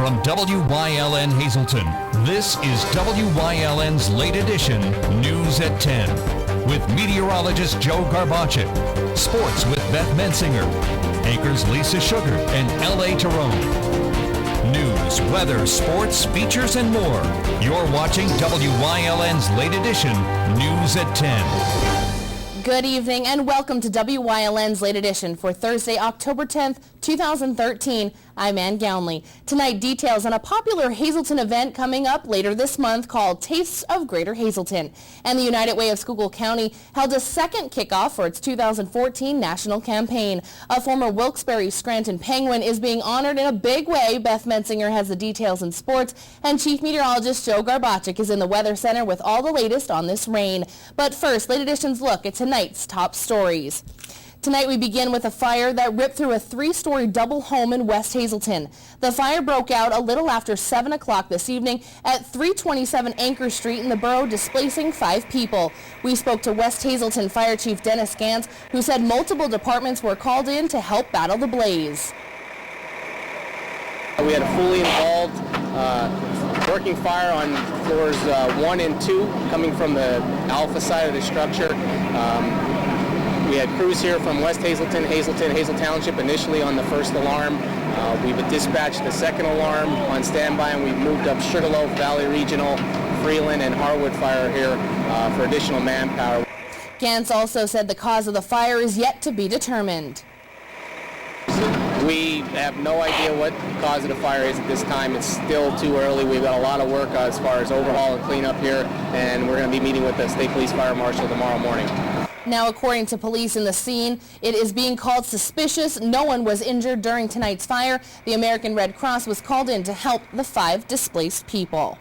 From WYLN Hazleton, this is WYLN's late edition News at 10 with meteorologist Joe Garbacek, sports with Beth Mensinger, anchors Lisa Sugar and L.A. Tyrone. News, weather, sports, features, and more. You're watching WYLN's late edition News at 10. Good evening and welcome to WYLN's late edition for Thursday, October 10th, 2013. I'm Ann Gownley. Tonight, details on a popular Hazleton event coming up later this month called Tastes of Greater Hazleton. And the United Way of Schuylkill County held a second kickoff for its 2014 national campaign. A former Wilkes-Barre Scranton Penguin is being honored in a big way. Beth Mensinger has the details in sports, and Chief Meteorologist Joe Garbacek is in the Weather Center with all the latest on this rain. But first, late edition's look at tonight's top stories. Tonight we begin with a fire that ripped through a three-story double home in West Hazleton. The fire broke out a little after 7 o'clock this evening at 327 Anchor Street in the borough, displacing 5 people. We spoke to West Hazleton Fire Chief Dennis Gans, who said multiple departments were called in to help battle the blaze. We had a fully involved working fire on floors 1 and 2 coming from the alpha side of the structure. We had crews here from West Hazleton, Hazel Township initially on the first alarm. We've dispatched the second alarm on standby, and we've moved up Sugarloaf, Valley Regional, Freeland, and Harwood Fire here for additional manpower. Gans also said the cause of the fire is yet to be determined. We have no idea what the cause of the fire is at this time. It's still too early. We've got a lot of work as far as overhaul and cleanup here, and we're going to be meeting with the State Police Fire Marshal tomorrow morning. Now, according to police in the scene, it is being called suspicious. No one was injured during tonight's fire. The American Red Cross was called in to help the 5 displaced people.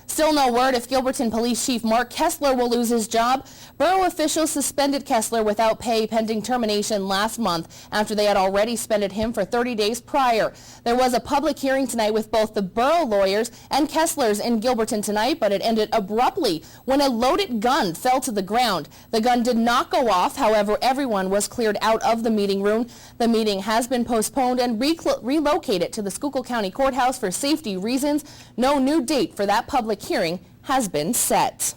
Still no word if Gilberton Police Chief Mark Kessler will lose his job. Borough officials suspended Kessler without pay pending termination last month after they had already suspended him for 30 days prior. There was a public hearing tonight with both the borough lawyers and Kessler's in Gilberton tonight, but it ended abruptly when a loaded gun fell to the ground. The gun did not go off. However, everyone was cleared out of the meeting room. The meeting has been postponed and relocated to the Schuylkill County Courthouse for safety reasons. No new date for that public hearing has been set.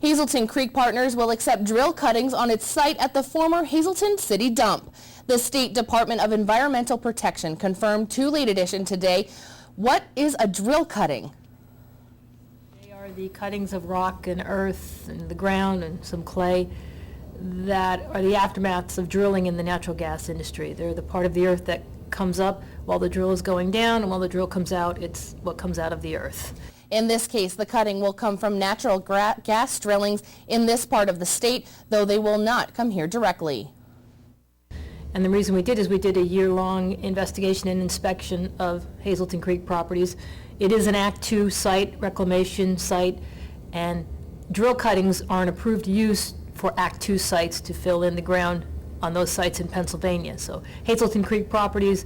Hazleton Creek Partners will accept drill cuttings on its site at the former Hazleton City Dump. The State Department of Environmental Protection confirmed to Late Edition today. What is a drill cutting? They are the cuttings of rock and earth and the ground and some clay that are the aftermaths of drilling in the natural gas industry. They're the part of the earth that comes up while the drill is going down, and while the drill comes out, it's what comes out of the earth. In this case, the cutting will come from natural gas drillings in this part of the state, though they will not come here directly. And the reason we did is we did a year-long investigation and inspection of Hazleton Creek properties. It is an Act 2 site, reclamation site, and drill cuttings are an approved use for Act 2 sites to fill in the ground on those sites in Pennsylvania. So Hazleton Creek properties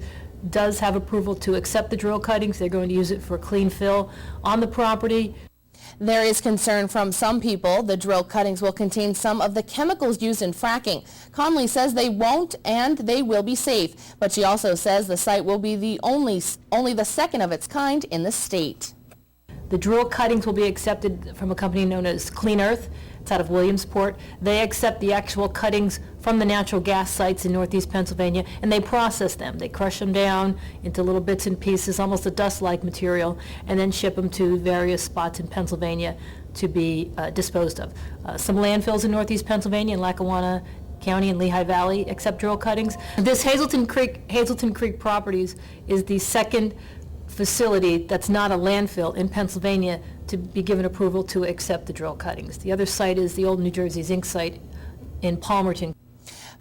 does have approval to accept the drill cuttings. They're going to use it for clean fill on the property. There is concern from some people the drill cuttings will contain some of the chemicals used in fracking. Conley says they won't and they will be safe, but she also says the site will be the only the second of its kind in the state. The drill cuttings will be accepted from a company known as Clean Earth. It's out of Williamsport. They accept the actual cuttings from the natural gas sites in northeast Pennsylvania, and they process them. They crush them down into little bits and pieces, almost a dust-like material, and then ship them to various spots in Pennsylvania to be disposed of. Some landfills in northeast Pennsylvania, in Lackawanna County and Lehigh Valley, accept drill cuttings. This Hazleton Creek Properties is the second facility that's not a landfill in Pennsylvania to be given approval to accept the drill cuttings. The other site is the old New Jersey Zinc site in Palmerton.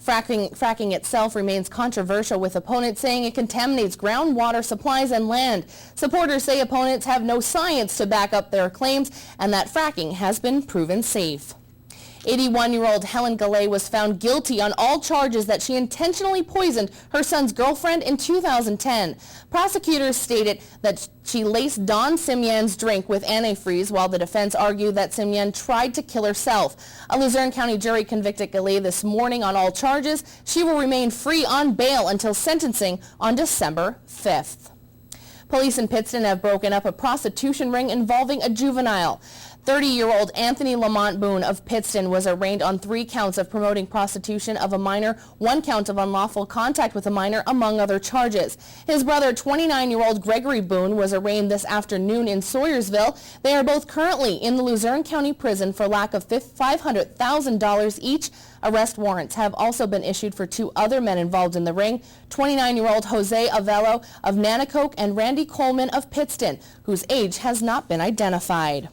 Fracking itself remains controversial, with opponents saying it contaminates groundwater supplies and land. Supporters say opponents have no science to back up their claims and that fracking has been proven safe. 81-year-old Helen Gallet was found guilty on all charges that she intentionally poisoned her son's girlfriend in 2010. Prosecutors stated that she laced Don Simian's drink with antifreeze, while the defense argued that Simian tried to kill herself. A Luzerne County jury convicted Gallet this morning on all charges. She will remain free on bail until sentencing on December 5th. Police in Pittston have broken up a prostitution ring involving a juvenile. 30-year-old Anthony Lamont Boone of Pittston was arraigned on 3 counts of promoting prostitution of a minor, 1 count of unlawful contact with a minor, among other charges. His brother, 29-year-old Gregory Boone, was arraigned this afternoon in Sawyersville. They are both currently in the Luzerne County Prison for lack of $500,000 each. Arrest warrants have also been issued for 2 other men involved in the ring, 29-year-old Jose Avello of Nanacoke and Randy Coleman of Pittston, whose age has not been identified.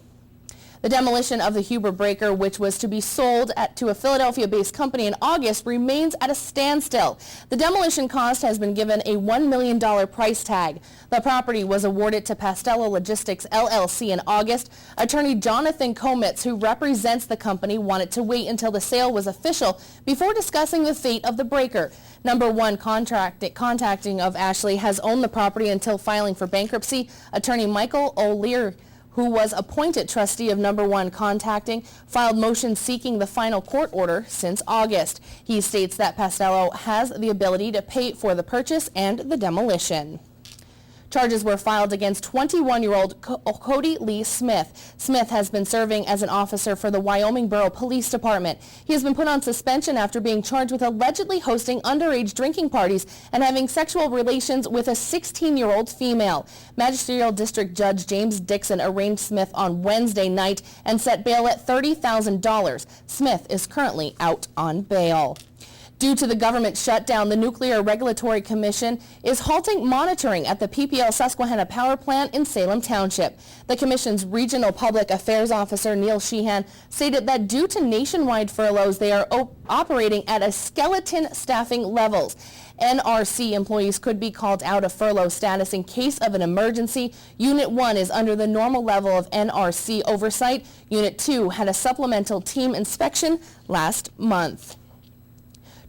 The demolition of the Huber breaker, which was to be sold to a Philadelphia-based company in August, remains at a standstill. The demolition cost has been given a $1 million price tag. The property was awarded to Pastello Logistics LLC in August. Attorney Jonathan Komitz, who represents the company, wanted to wait until the sale was official before discussing the fate of the breaker. Number One Contacting of Ashley has owned the property until filing for bankruptcy. Attorney Michael O'Leary, who was appointed trustee of Number One Contacting, filed motions seeking the final court order since August. He states that Pastello has the ability to pay for the purchase and the demolition. Charges were filed against 21-year-old Cody Lee Smith. Smith has been serving as an officer for the Wyoming Borough Police Department. He has been put on suspension after being charged with allegedly hosting underage drinking parties and having sexual relations with a 16-year-old female. Magisterial District Judge James Dixon arraigned Smith on Wednesday night and set bail at $30,000. Smith is currently out on bail. Due to the government shutdown, the Nuclear Regulatory Commission is halting monitoring at the PPL Susquehanna Power Plant in Salem Township. The Commission's Regional Public Affairs Officer, Neil Sheehan, stated that due to nationwide furloughs, they are operating at a skeleton staffing levels. NRC employees could be called out of furlough status in case of an emergency. Unit 1 is under the normal level of NRC oversight. Unit 2 had a supplemental team inspection last month.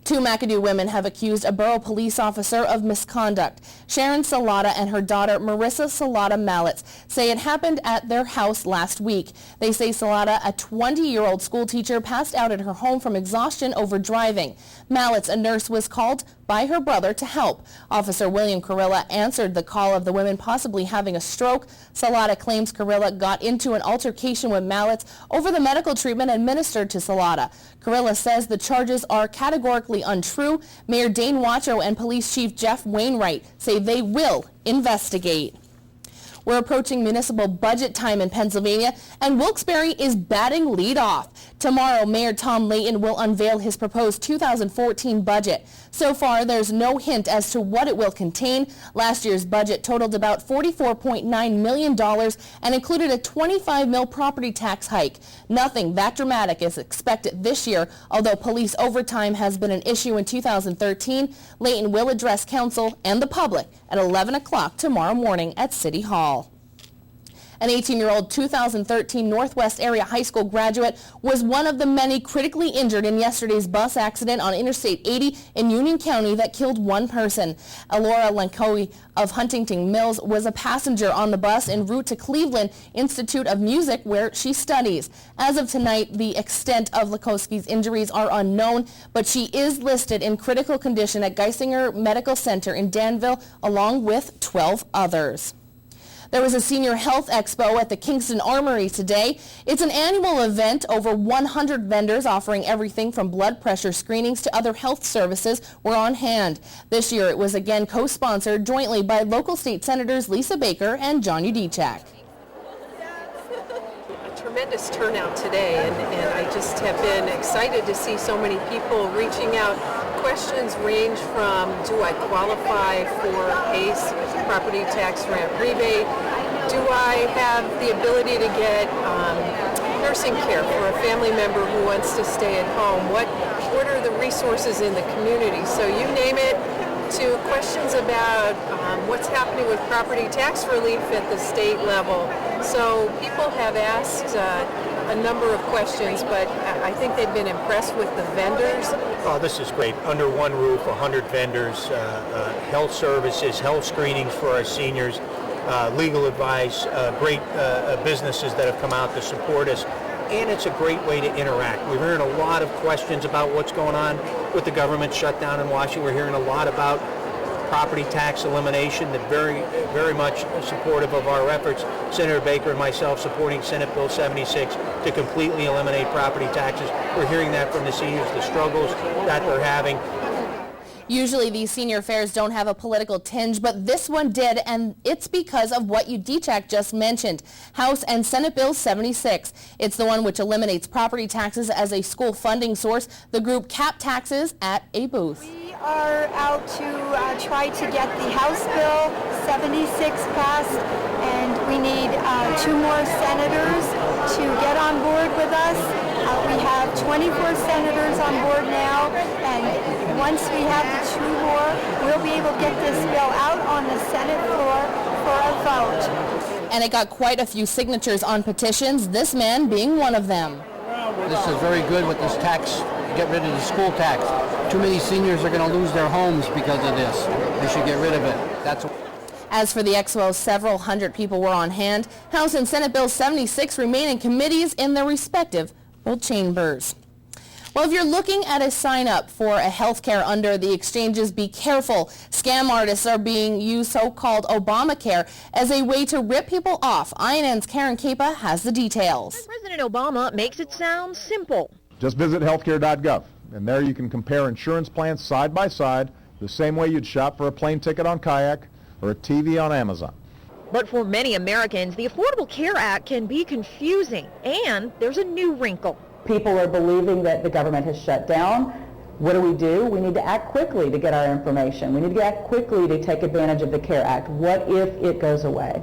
2 McAdoo women have accused a borough police officer of misconduct. Sharon Salata and her daughter Marissa Salata Mallets say it happened at their house last week. They say Salata, a 20-year-old school teacher, passed out at her home from exhaustion over driving. Mallets, a nurse, was called by her brother to help. Officer William Carilla answered the call of the women possibly having a stroke. Salata claims Carilla got into an altercation with Mallets over the medical treatment administered to Salata. Carilla says the charges are categorically untrue. Mayor Dane Wacho and Police Chief Jeff Wainwright say they will investigate. We're approaching municipal budget time in Pennsylvania, and Wilkes-Barre is batting leadoff. Tomorrow, Mayor Tom Layton will unveil his proposed 2014 budget. So far, there's no hint as to what it will contain. Last year's budget totaled about $44.9 million and included a $25 million property tax hike. Nothing that dramatic is expected this year, although police overtime has been an issue in 2013. Layton will address council and the public at 11 o'clock tomorrow morning at City Hall. An 18-year-old 2013 Northwest Area High School graduate was one of the many critically injured in yesterday's bus accident on Interstate 80 in Union County that killed 1 person. Alora Lankoe of Huntington Mills was a passenger on the bus en route to Cleveland Institute of Music, where she studies. As of tonight, the extent of Lakowski's injuries are unknown, but she is listed in critical condition at Geisinger Medical Center in Danville, along with 12 others. There was a senior health expo at the Kingston Armory today. It's an annual event. Over 100 vendors offering everything from blood pressure screenings to other health services were on hand. This year it was again co-sponsored jointly by local state senators Lisa Baker and John Udechak. A tremendous turnout today, and I just have been excited to see so many people reaching out. Questions range from, do I qualify for PACE, property tax rent rebate? Do I have the ability to get nursing care for a family member who wants to stay at home? What are the resources in the community? So you name it, to questions about what's happening with property tax relief at the state level. So people have asked a number of questions, but I think they've been impressed with the vendors. Oh, this is great. Under one roof, 100 vendors, health services, health screenings for our seniors, legal advice, great businesses that have come out to support us. And it's a great way to interact. We're hearing a lot of questions about what's going on with the government shutdown in Washington. We're hearing a lot about property tax elimination that very much supportive of our efforts. Senator Baker and myself supporting Senate Bill 76 to completely eliminate property taxes. We're hearing that from the seniors, the struggles that they're having. Usually these senior fairs don't have a political tinge, but this one did, and it's because of what Udechak just mentioned, House and Senate Bill 76. It's the one which eliminates property taxes as a school funding source. The group capped taxes at a booth. We are out to try to get the House Bill 76 passed, and we need 2 more senators to get on board with us. We have 24 senators on board now, and once we have the 2 more, we'll be able to get this bill out on the Senate floor for a vote. And it got quite a few signatures on petitions, this man being one of them. This is very good with this tax, get rid of the school tax. Too many seniors are going to lose their homes because of this. They should get rid of it. As for the expo, several hundred people were on hand. House and Senate Bill 76 remain in committees in their respective chambers. Well, if you're looking at a sign-up for a health care under the exchanges, be careful. Scam artists are being used so-called Obamacare as a way to rip people off. INN's Karen Capa has the details. President Obama makes it sound simple. Just visit healthcare.gov, and there you can compare insurance plans side by side the same way you'd shop for a plane ticket on Kayak or a TV on Amazon. But for many Americans, the Affordable Care Act can be confusing, and there's a new wrinkle. People are believing that the government has shut down. What do? We need to act quickly to get our information. We need to act quickly to take advantage of the CARE Act. What if it goes away?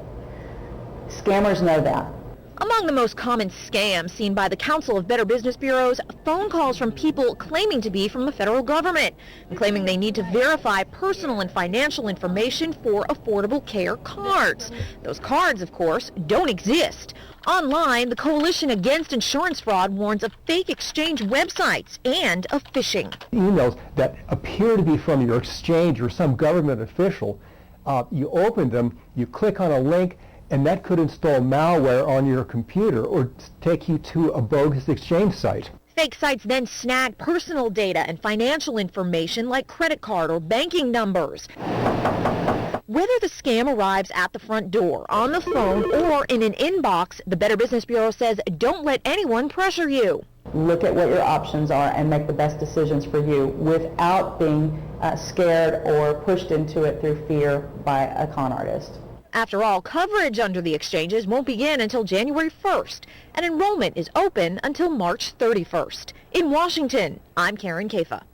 Scammers know that. Among the most common scams seen by the Council of Better Business Bureaus, phone calls from people claiming to be from the federal government and claiming they need to verify personal and financial information for Affordable Care cards. Those cards, of course, don't exist. Online, the Coalition Against Insurance Fraud warns of fake exchange websites and of phishing. Emails that appear to be from your exchange or some government official, you open them, you click on a link, and that could install malware on your computer or take you to a bogus exchange site. Fake sites then snag personal data and financial information like credit card or banking numbers. Whether the scam arrives at the front door, on the phone, or in an inbox, the Better Business Bureau says don't let anyone pressure you. Look at what your options are and make the best decisions for you without being scared or pushed into it through fear by a con artist. After all, coverage under the exchanges won't begin until January 1st, and enrollment is open until March 31st. In Washington, I'm Karen Capa.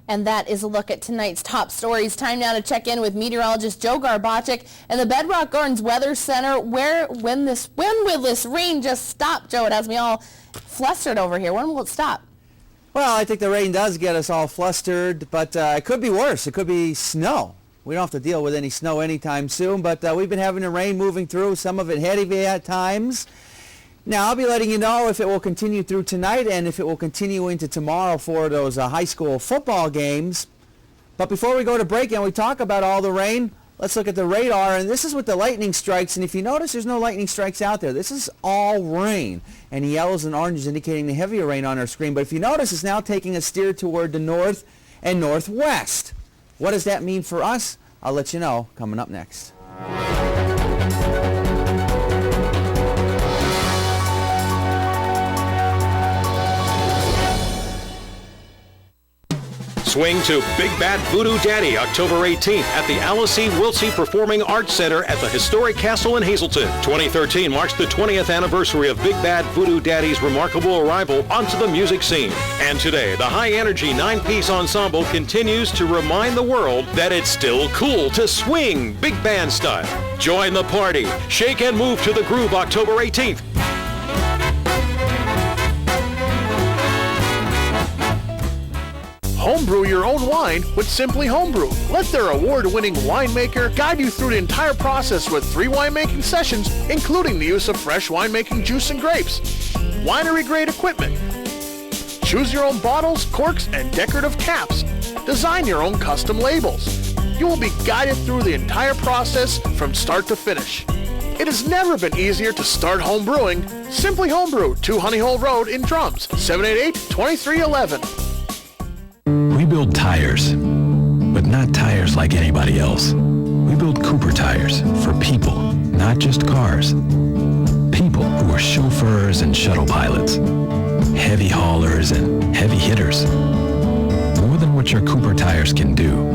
And that is a look at tonight's top stories. Time now to check in with meteorologist Joe Garbacic and the Bedrock Gardens Weather Center. When will this rain just stop, Joe? It has me all flustered over here. When will it stop? Well, I think the rain does get us all flustered, but it could be worse. It could be snow. We don't have to deal with any snow anytime soon, but we've been having the rain moving through, some of it heavy at times. Now, I'll be letting you know if it will continue through tonight and if it will continue into tomorrow for those high school football games. But before we go to break and we talk about all the rain, let's look at the radar. And this is with the lightning strikes. And if you notice, there's no lightning strikes out there. This is all rain. And the yellows and oranges indicating the heavier rain on our screen. But if you notice, it's now taking a steer toward the north and northwest. What does that mean for us? I'll let you know coming up next. Swing to Big Bad Voodoo Daddy October 18th at the Alice E. Wiltsey Performing Arts Center at the Historic Castle in Hazleton. 2013 marks the 20th anniversary of Big Bad Voodoo Daddy's remarkable arrival onto the music scene. And today, the high-energy 9-piece ensemble continues to remind the world that it's still cool to swing big band style. Join the party. Shake and move to the groove October 18th. Homebrew your own wine with Simply Homebrew. Let their award-winning winemaker guide you through the entire process with 3 winemaking sessions, including the use of fresh winemaking juice and grapes, winery-grade equipment. Choose your own bottles, corks, and decorative caps. Design your own custom labels. You will be guided through the entire process from start to finish. It has never been easier to start home brewing. Simply Homebrew, 2 Honey Hole Road in Drums, 788-2311. We build tires, but not tires like anybody else. We build Cooper tires for people, not just cars. People who are chauffeurs and shuttle pilots, heavy haulers and heavy hitters. More than what your Cooper tires can do,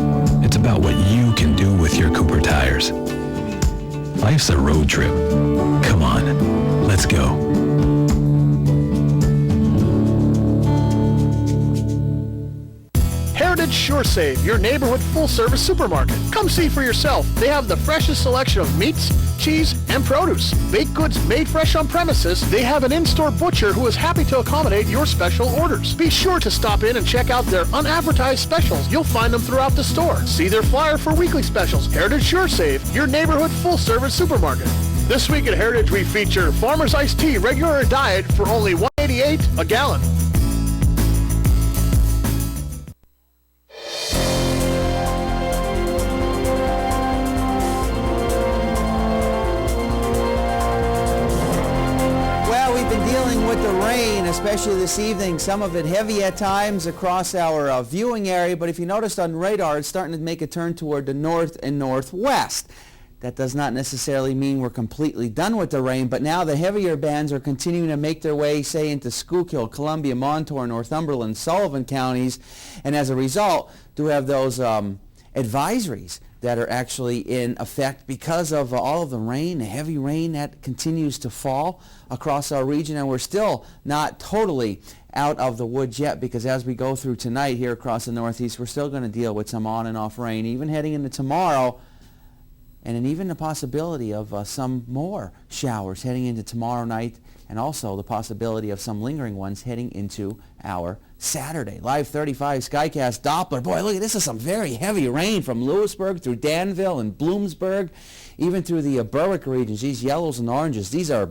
it's about what you can do with your Cooper tires. Life's a road trip. Come on, let's go. Heritage SureSave, your neighborhood full-service supermarket. Come see for yourself. They have the freshest selection of meats, cheese, and produce. Baked goods made fresh on premises. They have an in-store butcher who is happy to accommodate your special orders. Be sure to stop in and check out their unadvertised specials. You'll find them throughout the store. See their flyer for weekly specials. Heritage SureSave, your neighborhood full-service supermarket. This week at Heritage, we feature Farmer's Iced Tea regular diet for only $1.88 a gallon. Especially this evening, some of it heavy at times across our viewing area, but if you noticed on radar, it's starting to make a turn toward the north and northwest. That does not necessarily mean we're completely done with the rain, but now the heavier bands are continuing to make their way, say, into Schuylkill, Columbia, Montour, Northumberland, Sullivan counties, and as a result, do have those advisories that are actually in effect because of all of the rain, the heavy rain that continues to fall across our region, and we're still not totally out of the woods yet, because as we go through tonight here across the Northeast, we're still going to deal with some on and off rain, even heading into tomorrow, and even the possibility of some more showers heading into tomorrow night, and also the possibility of some lingering ones heading into our Saturday. Live 35 Skycast Doppler. Boy, look at this. Is some very heavy rain from Lewisburg through Danville and Bloomsburg, even through the Berwick regions. These yellows and oranges, these are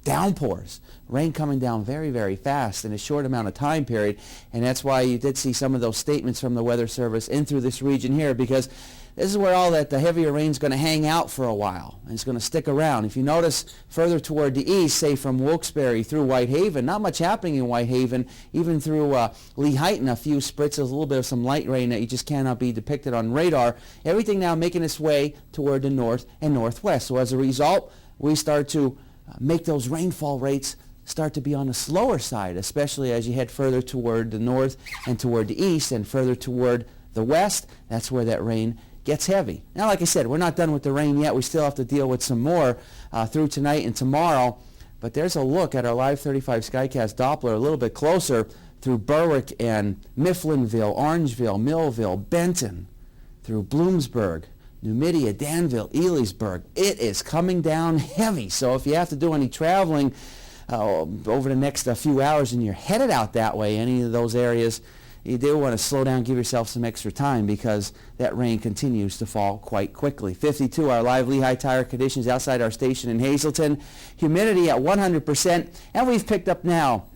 downpours. Rain coming down very, very fast in a short amount of time period, and that's why you did see some of those statements from the Weather Service in through this region here, because this is where all that the heavier rain is going to hang out for a while, and it's going to stick around. If you notice further toward the east, say from Wilkes-Barre through Whitehaven, not much happening in Whitehaven, even through Lehighton, a few spritzes, a little bit of some light rain that you just cannot be depicted on radar. Everything now making its way toward the north and northwest. So as a result, we start to make those rainfall rates start to be on the slower side, especially as you head further toward the north and toward the east and further toward the west. That's where that rain gets heavy. Now, like I said, we're not done with the rain yet. We still have to deal with some more through tonight and tomorrow. But there's a look at our Live 35 Skycast Doppler a little bit closer through Berwick and Mifflinville, Orangeville, Millville, Benton, through Bloomsburg, Numidia, Danville, Elysburg. It is coming down heavy. So if you have to do any traveling over the next few hours and you're headed out that way, any of those areas, you do want to slow down, give yourself some extra time, because that rain continues to fall quite quickly. 52, our live Lehigh Tire conditions outside our station in Hazleton. Humidity at 100%, and we've picked up now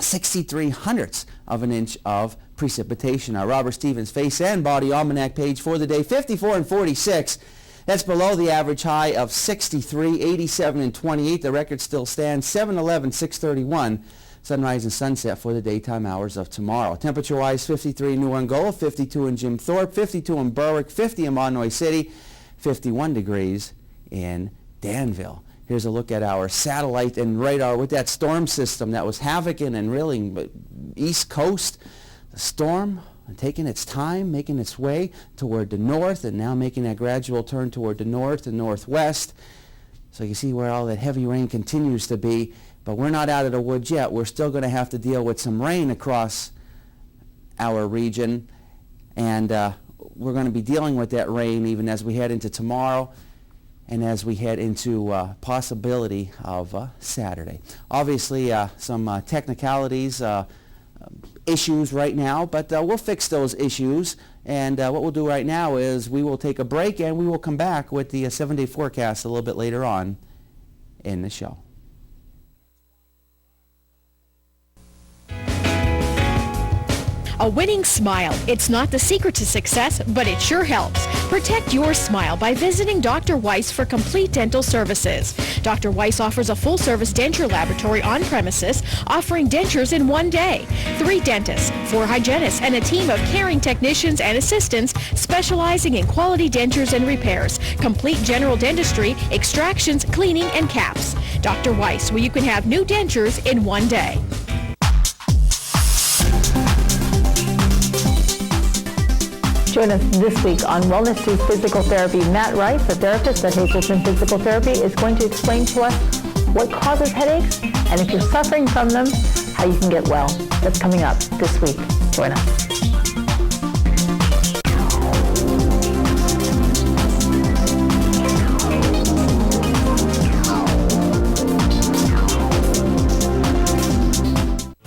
63 hundredths of an inch of precipitation. Our Robert Stevens Face and Body Almanac page for the day, 54 and 46. That's below the average high of 63, 87, and 28. The record still stands 7-11, 631. Sunrise and sunset for the daytime hours of tomorrow. Temperature-wise, 53 in New Angola, 52 in Jim Thorpe, 52 in Berwick, 50 in Monomoy City, 51 degrees in Danville. Here's a look at our satellite and radar with that storm system that was havocing and really East Coast. The storm taking its time, making its way toward the north, and now making that gradual turn toward the north and northwest. So you see where all that heavy rain continues to be. But we're not out of the woods yet. We're still going to have to deal with some rain across our region, and we're going to be dealing with that rain even as we head into tomorrow and as we head into possibility of Saturday. Obviously, some technicalities, issues right now, but we'll fix those issues. And what we'll do right now is we will take a break, and we will come back with the 7-day forecast a little bit later on in the show. A winning smile. It's not the secret to success, but it sure helps. Protect your smile by visiting Dr. Weiss for complete dental services. Dr. Weiss offers a full-service denture laboratory on premises, offering dentures in one day. 3 dentists, 4 hygienists, and a team of caring technicians and assistants specializing in quality dentures and repairs, complete general dentistry, extractions, cleaning, and caps. Dr. Weiss, where you can have new dentures in one day. Join us this week on Wellness Through Physical Therapy. Matt Rice, a therapist at Hazelton Physical Therapy, is going to explain to us what causes headaches and if you're suffering from them, how you can get well. That's coming up this week. Join us.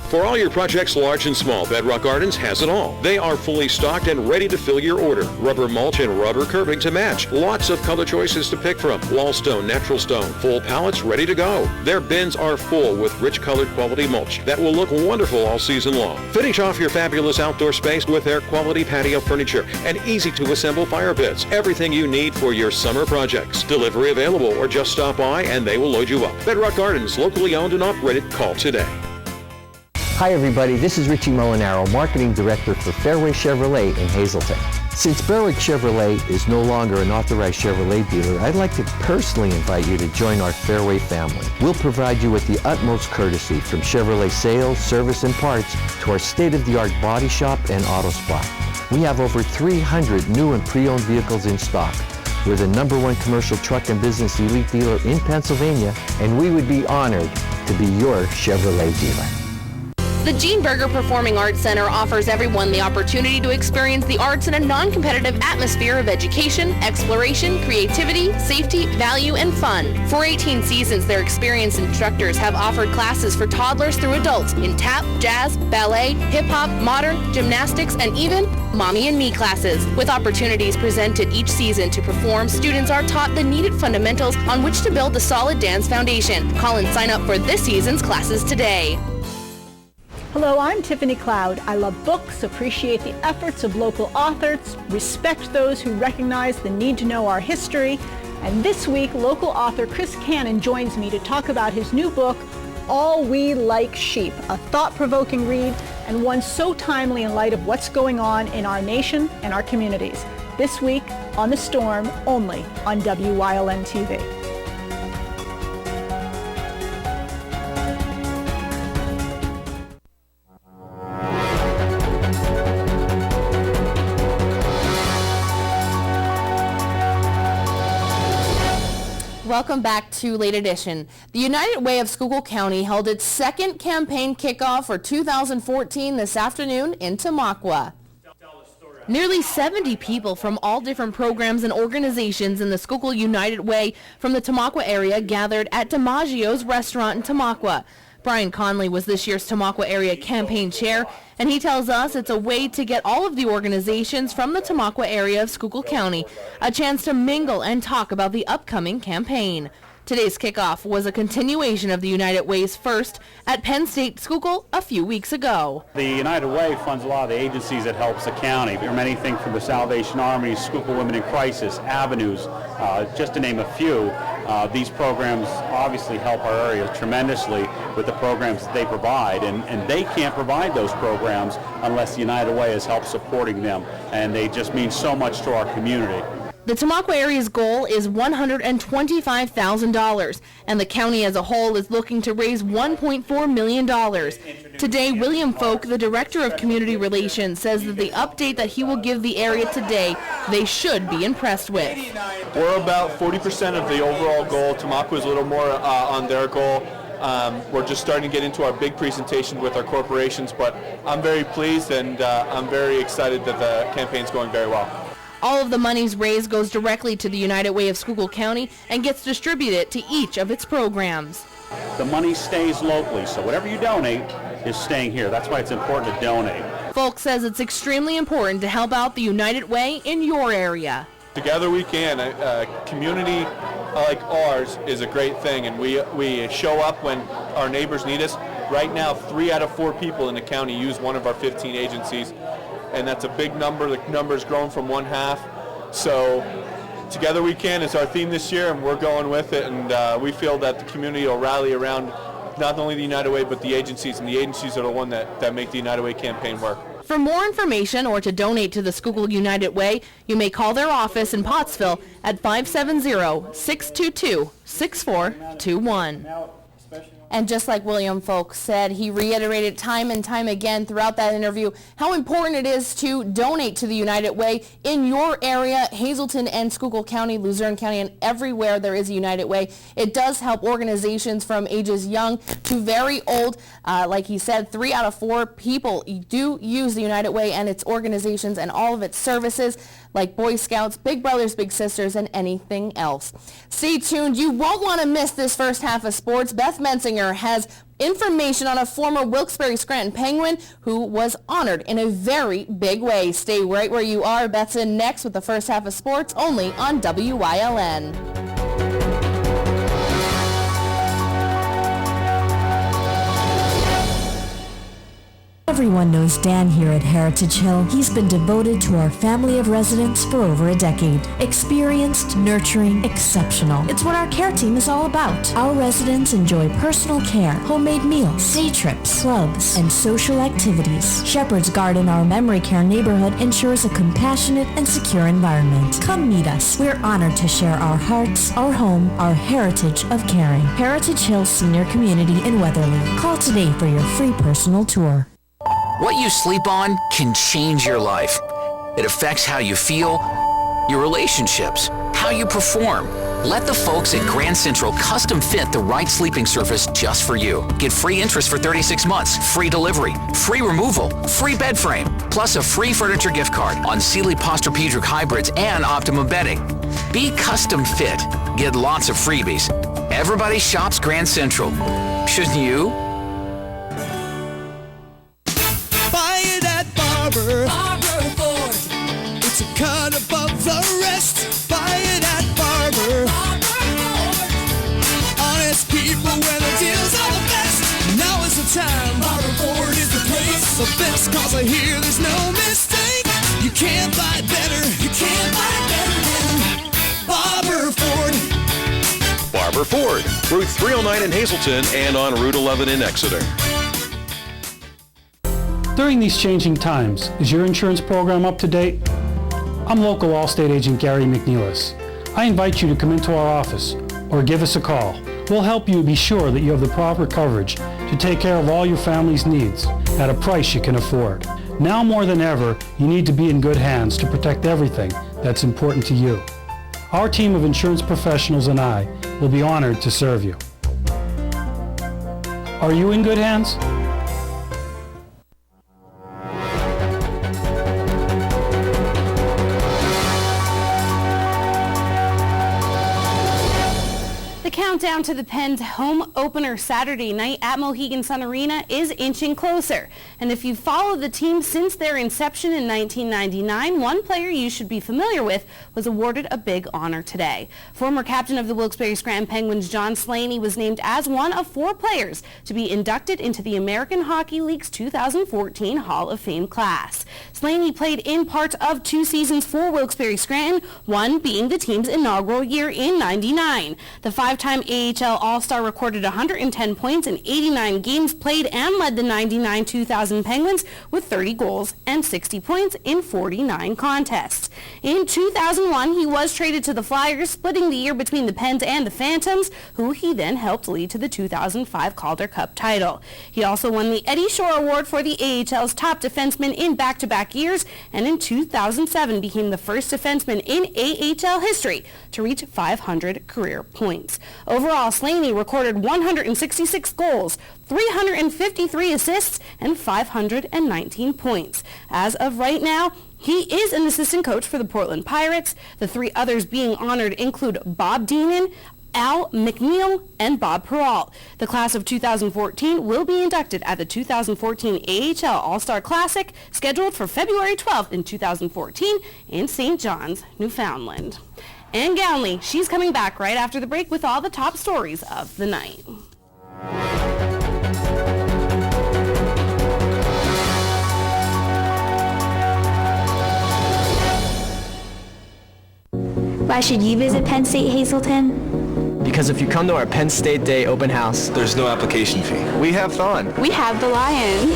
For all your projects, large and small, Bedrock Gardens has it all. They are fully stocked and ready to fill your order. Rubber mulch and rubber curbing to match. Lots of color choices to pick from. Wall stone, natural stone, full pallets ready to go. Their bins are full with rich colored quality mulch that will look wonderful all season long. Finish off your fabulous outdoor space with their quality patio furniture and easy to assemble fire pits. Everything you need for your summer projects. Delivery available or just stop by and they will load you up. Bedrock Gardens, locally owned and operated. Call today. Hi everybody, this is Richie Molinaro, Marketing Director for Fairway Chevrolet in Hazelton. Since Berwick Chevrolet is no longer an authorized Chevrolet dealer, I'd like to personally invite you to join our Fairway family. We'll provide you with the utmost courtesy from Chevrolet sales, service, and parts to our state-of-the-art body shop and auto spot. We have over 300 new and pre-owned vehicles in stock. We're the #1 commercial truck and business elite dealer in Pennsylvania, and we would be honored to be your Chevrolet dealer. The Gene Berger Performing Arts Center offers everyone the opportunity to experience the arts in a non-competitive atmosphere of education, exploration, creativity, safety, value, and fun. For 18 seasons, their experienced instructors have offered classes for toddlers through adults in tap, jazz, ballet, hip-hop, modern, gymnastics, and even Mommy and Me classes. With opportunities presented each season to perform, students are taught the needed fundamentals on which to build a solid dance foundation. Call and sign up for this season's classes today. Hello, I'm Tiffany Cloud. I love books, appreciate the efforts of local authors, respect those who recognize the need to know our history, and this week, local author Chris Cannon joins me to talk about his new book, All We Like Sheep, a thought-provoking read and one so timely in light of what's going on in our nation and our communities. This week on The Storm, only on WYLN TV. Welcome back to Late Edition. The United Way of Schuylkill County held its second campaign kickoff for 2014 this afternoon in Tamaqua. Nearly 70 people from all different programs and organizations in the Schuylkill United Way from the Tamaqua area gathered at DiMaggio's restaurant in Tamaqua. Brian Conley was this year's Tamaqua area campaign chair, and he tells us it's a way to get all of the organizations from the Tamaqua area of Schuylkill County a chance to mingle and talk about the upcoming campaign. Today's kickoff was a continuation of the United Way's first at Penn State Schuylkill a few weeks ago. The United Way funds a lot of the agencies that helps the county. There are many things from the Salvation Army, Schuylkill Women in Crisis, Avenues, just to name a few. These programs obviously help our area tremendously with the programs that they provide, and they can't provide those programs unless the United Way has helped supporting them, and they just mean so much to our community. The Tamaqua area's goal is $125,000, and the county as a whole is looking to raise $1.4 million. Today, William Folk, the Director of Community Relations, says that the update that he will give the area today, they should be impressed with. We're about 40% of the overall goal. Tamaqua is a little more on their goal. We're just starting to get into our big presentation with our corporations, but I'm very pleased and I'm very excited that the campaign's going very well. All of the monies raised goes directly to the United Way of Schuylkill County and gets distributed to each of its programs. The money stays locally, so whatever you donate is staying here. That's why it's important to donate. Folk says it's extremely important to help out the United Way in your area. Together we can. A community like ours is a great thing, and we show up when our neighbors need us. Right now, 3 out of 4 people in the county use one of our 15 agencies, and that's a big number. The number's grown from 1/2. So Together We Can is our theme this year, and we're going with it, and we feel that the community will rally around not only the United Way, but the agencies, and the agencies are the one that make the United Way campaign work. For more information or to donate to the Schuylkill United Way, you may call their office in Pottsville at 570-622-6421. And just like William Folk said, he reiterated time and time again throughout that interview how important it is to donate to the United Way in your area, Hazleton and Schuylkill County, Luzerne County, and everywhere there is a United Way. It does help organizations from ages young to very old. Like he said, 3 out of 4 people do use the United Way and its organizations and all of its services, like Boy Scouts, Big Brothers, Big Sisters, and anything else. Stay tuned. You won't want to miss this first half of sports. Beth Mensinger has information on a former Wilkes-Barre Scranton Penguin who was honored in a very big way. Stay right where you are. Beth's in next with the first half of sports, only on WYLN. Everyone knows Dan here at Heritage Hill. He's been devoted to our family of residents for over a decade. Experienced, nurturing, exceptional. It's what our care team is all about. Our residents enjoy personal care, homemade meals, day trips, clubs, and social activities. Shepherd's Garden, our memory care neighborhood, ensures a compassionate and secure environment. Come meet us. We're honored to share our hearts, our home, our heritage of caring. Heritage Hill Senior Community in Weatherly. Call today for your free personal tour. What you sleep on can change your life. It affects how you feel, your relationships, how you perform. Let the folks at Grand Central custom fit the right sleeping surface just for you. Get free interest for 36 months, free delivery, free removal, free bed frame, plus a free furniture gift card on Sealy Posturepedic hybrids and Optimum bedding. Be custom fit. Get lots of freebies. Everybody shops Grand Central. Shouldn't you? Barber Ford. It's a cut above the rest. Buy it at Barber Ford. Honest people where the deals are the best. Now is the time. Barber Ford is the place. The best cause I hear there's no mistake. You can't buy better. You can't buy better than Barber Ford. Barber Ford, Route 309 in Hazleton and on Route 11 in Exeter. During these changing times, is your insurance program up to date? I'm local Allstate agent Gary McNeilis. I invite you to come into our office or give us a call. We'll help you be sure that you have the proper coverage to take care of all your family's needs at a price you can afford. Now more than ever, you need to be in good hands to protect everything that's important to you. Our team of insurance professionals and I will be honored to serve you. Are you in good hands? The countdown to the Pens home opener Saturday night at Mohegan Sun Arena is inching closer. And if you've followed the team since their inception in 1999, one player you should be familiar with was awarded a big honor today. Former captain of the Wilkes-Barre Scranton Penguins, John Slaney, was named as one of 4 players to be inducted into the American Hockey League's 2014 Hall of Fame class. Slaney played in parts of 2 seasons for Wilkes-Barre Scranton, one being the team's inaugural year in '99. The 5-time AHL All-Star recorded 110 points in 89 games played and led the 99-2000 Penguins with 30 goals and 60 points in 49 contests. In 2001, he was traded to the Flyers, splitting the year between the Pens and the Phantoms, who he then helped lead to the 2005 Calder Cup title. He also won the Eddie Shore Award for the AHL's top defenseman in back-to-back years, and in 2007 became the first defenseman in AHL history to reach 500 career points. Overall, Slaney recorded 166 goals, 353 assists, and 519 points. As of right now, he is an assistant coach for the Portland Pirates. The 3 others being honored include Bob Deenan, Al McNeil, and Bob Peralt. The class of 2014 will be inducted at the 2014 AHL All-Star Classic, scheduled for February 12th in 2014 in St. John's, Newfoundland. Ann Gownley, she's coming back right after the break with all the top stories of the night. Why should you visit Penn State Hazleton? Because if you come to our Penn State Day open house, there's no application fee. We have fun. We have the Lion.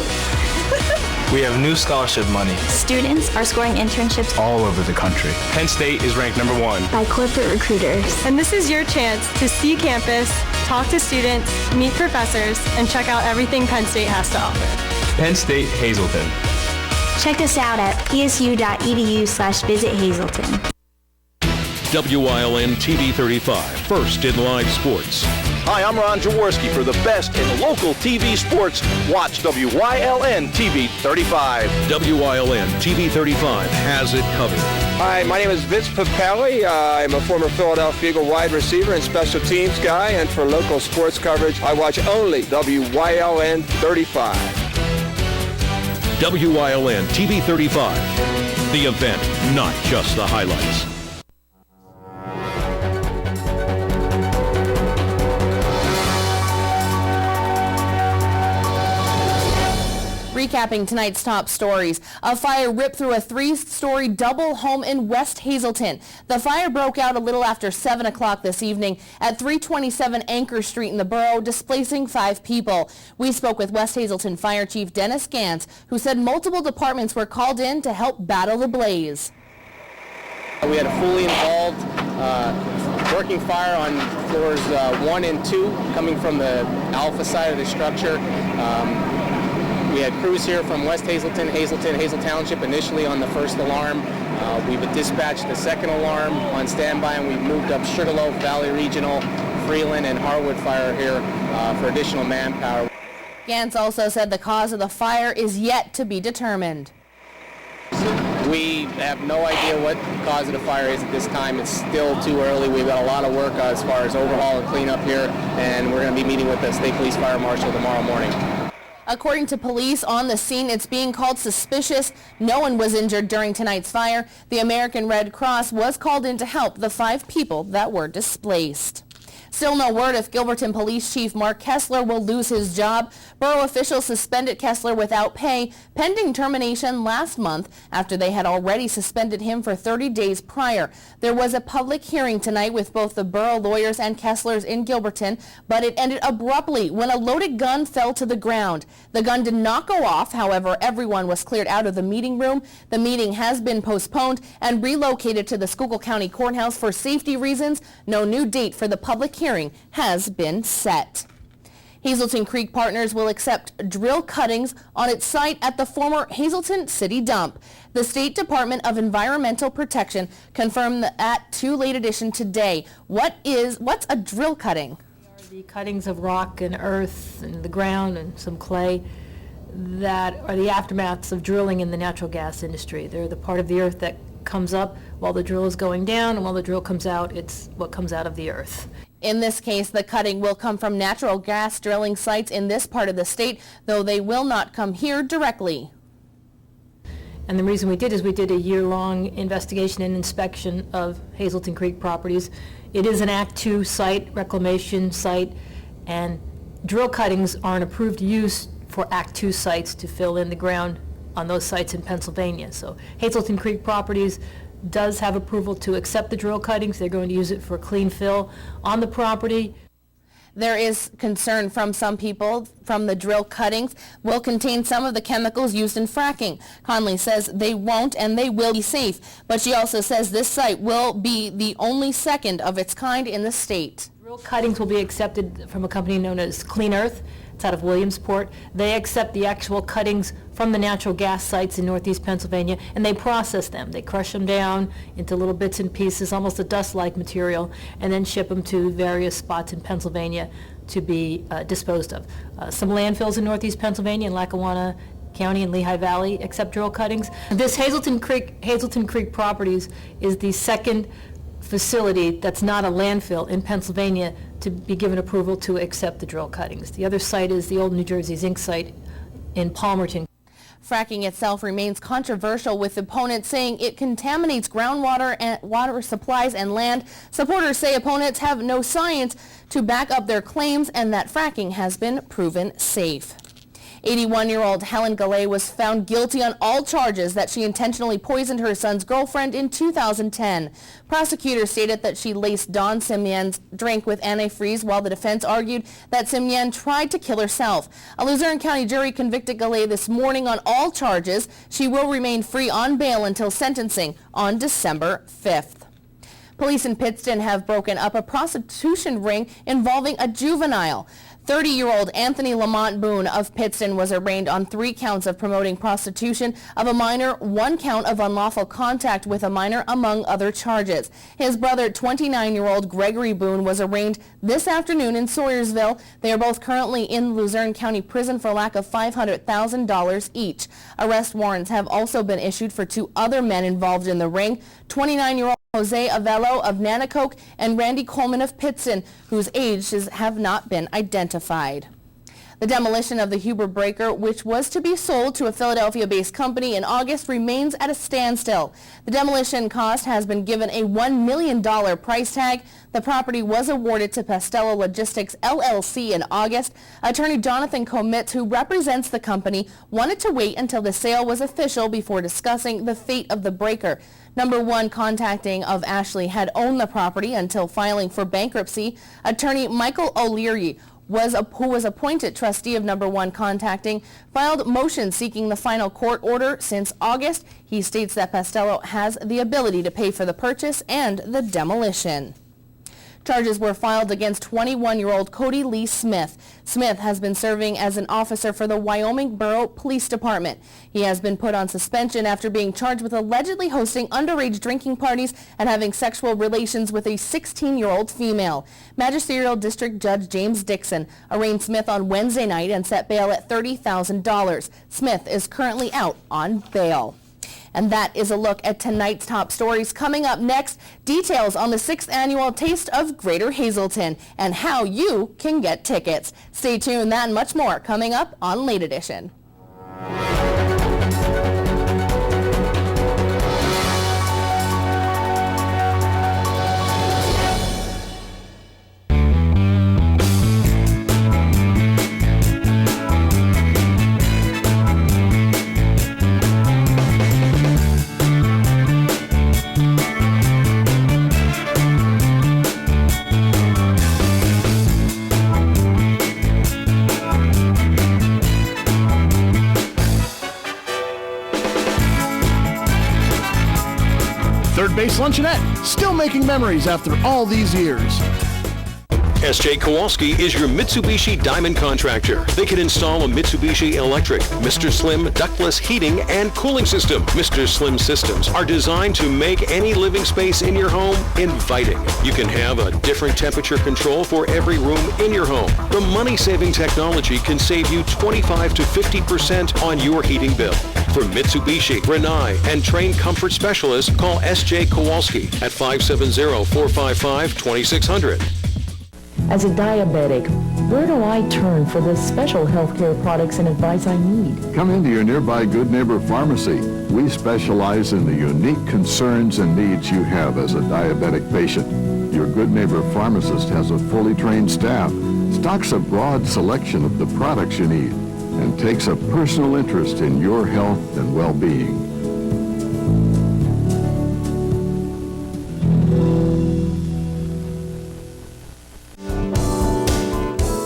We have new scholarship money. Students are scoring internships all over the country. Penn State is ranked #1 by corporate recruiters. And this is your chance to see campus, talk to students, meet professors, and check out everything Penn State has to offer. Penn State Hazleton. Check us out at psu.edu/visit Hazleton. WILN TV 35, first in live sports. Hi, I'm Ron Jaworski. For the best in local TV sports, watch WILN TV 35. WILN TV 35 has it covered. Hi, my name is Vince Papelli. I'm a former Philadelphia Eagle wide receiver and special teams guy, and for local sports coverage, I watch only WILN 35. WILN TV 35, the event, not just the highlights. Recapping tonight's top stories. A fire ripped through a 3-story double home in West Hazleton. The fire broke out a little after 7 o'clock this evening at 327 Anchor Street in the borough, displacing 5 people. We spoke with West Hazleton Fire Chief Dennis Gantz, who said multiple departments were called in to help battle the blaze. We had a fully involved working fire on floors 1 and 2 coming from the alpha side of the structure. We had crews here from West Hazleton, Hazel Township initially on the first alarm. We've dispatched the second alarm on standby, and we've moved up Sugarloaf, Valley Regional, Freeland, and Harwood Fire here for additional manpower. Gantz also said the cause of the fire is yet to be determined. We have no idea what the cause of the fire is at this time. It's still too early. We've got a lot of work as far as overhaul and cleanup here, and we're going to be meeting with the State Police Fire Marshal tomorrow morning. According to police on the scene, it's being called suspicious. No one was injured during tonight's fire. The American Red Cross was called in to help the 5 people that were displaced. Still no word if Gilberton Police Chief Mark Kessler will lose his job. Borough officials suspended Kessler without pay, pending termination last month after they had already suspended him for 30 days prior. There was a public hearing tonight with both the borough lawyers and Kessler's in Gilberton, but it ended abruptly when a loaded gun fell to the ground. The gun did not go off, however, everyone was cleared out of the meeting room. The meeting has been postponed and relocated to the Schuylkill County Courthouse for safety reasons. No new date for the public hearing has been set. Hazleton Creek Partners will accept drill cuttings on its site at the former Hazleton City Dump. The State Department of Environmental Protection confirmed that to Late Edition today. What's a drill cutting? The cuttings of rock and earth and the ground and some clay that are the aftermaths of drilling in the natural gas industry. They're the part of the earth that comes up while the drill is going down, and while the drill comes out, it's what comes out of the earth. In this case, the cutting will come from natural gas drilling sites in this part of the state, though they will not come here directly. And the reason we did is we did a year-long investigation and inspection of Hazleton Creek properties. It is an Act 2 site, reclamation site, and drill cuttings are an approved use for Act 2 sites to fill in the ground on those sites in Pennsylvania. So Hazleton Creek Properties does have approval to accept the drill cuttings. They're going to use it for clean fill on the property. There is concern from some people from the drill cuttings will contain some of the chemicals used in fracking. Conley says they won't and they will be safe, but she also says this site will be the only second of its kind in the state. Drill cuttings will be accepted from a company known as Clean Earth. It's out of Williamsport. They accept the actual cuttings from the natural gas sites in northeast Pennsylvania, and they process them. They crush them down into little bits and pieces, almost a dust-like material, and then ship them to various spots in Pennsylvania to be disposed of. Some landfills in northeast Pennsylvania, in Lackawanna County and Lehigh Valley, accept drill cuttings. This Hazleton Creek Properties is the second facility that's not a landfill in Pennsylvania to be given approval to accept the drill cuttings. The other site is the old New Jersey Zinc site in Palmerton. Fracking itself remains controversial, with opponents saying it contaminates groundwater and water supplies and land. Supporters say opponents have no science to back up their claims and that fracking has been proven safe. 81-year-old Helen Gallet was found guilty on all charges that she intentionally poisoned her son's girlfriend in 2010. Prosecutors stated that she laced Don Simien's drink with antifreeze, while the defense argued that Simien tried to kill herself. A Luzerne County jury convicted Gallet this morning on all charges. She will remain free on bail until sentencing on December 5th. Police in Pittston have broken up a prostitution ring involving a juvenile. 30-year-old Anthony Lamont Boone of Pittston was arraigned on 3 counts of promoting prostitution of a minor, 1 count of unlawful contact with a minor, among other charges. His brother, 29-year-old Gregory Boone, was arraigned this afternoon in Sawyersville. They are both currently in Luzerne County Prison for lack of $500,000 each. Arrest warrants have also been issued for 2 other men involved in the ring, 29-year-old Jose Avello of Nanacoke and Randy Coleman of Pittston, whose ages have not been identified. The demolition of the Huber breaker, which was to be sold to a Philadelphia-based company in August, remains at a standstill. The demolition cost has been given a $1 million price tag. The property was awarded to Pastello Logistics LLC in August. Attorney Jonathan Comitz, who represents the company, wanted to wait until the sale was official before discussing the fate of the breaker. Number One Contacting of Ashley had owned the property until filing for bankruptcy. Attorney Michael O'Leary, who was appointed trustee of Number One Contacting, filed motions seeking the final court order since August. He states that Pastello has the ability to pay for the purchase and the demolition. Charges were filed against 21-year-old Cody Lee Smith. Smith has been serving as an officer for the Wyoming Borough Police Department. He has been put on suspension after being charged with allegedly hosting underage drinking parties and having sexual relations with a 16-year-old female. Magisterial District Judge James Dixon arraigned Smith on Wednesday night and set bail at $30,000. Smith is currently out on bail. And that is a look at tonight's top stories. Coming up next, details on the 6th annual Taste of Greater Hazleton and how you can get tickets. Stay tuned, that and much more coming up on Late Edition. Third Base Luncheonette, still making memories after all these years. S.J. Kowalski is your Mitsubishi Diamond contractor. They can install a Mitsubishi electric, Mr. Slim ductless heating and cooling system. Mr. Slim systems are designed to make any living space in your home inviting. You can have a different temperature control for every room in your home. The money-saving technology can save you 25 to 50% on your heating bill. For Mitsubishi, Rinnai, and trained comfort specialists, call S.J. Kowalski at 570-455-2600. As a diabetic, where do I turn for the special healthcare products and advice I need? Come into your nearby Good Neighbor Pharmacy. We specialize in the unique concerns and needs you have as a diabetic patient. Your Good Neighbor pharmacist has a fully trained staff, stocks a broad selection of the products you need, and takes a personal interest in your health and well-being.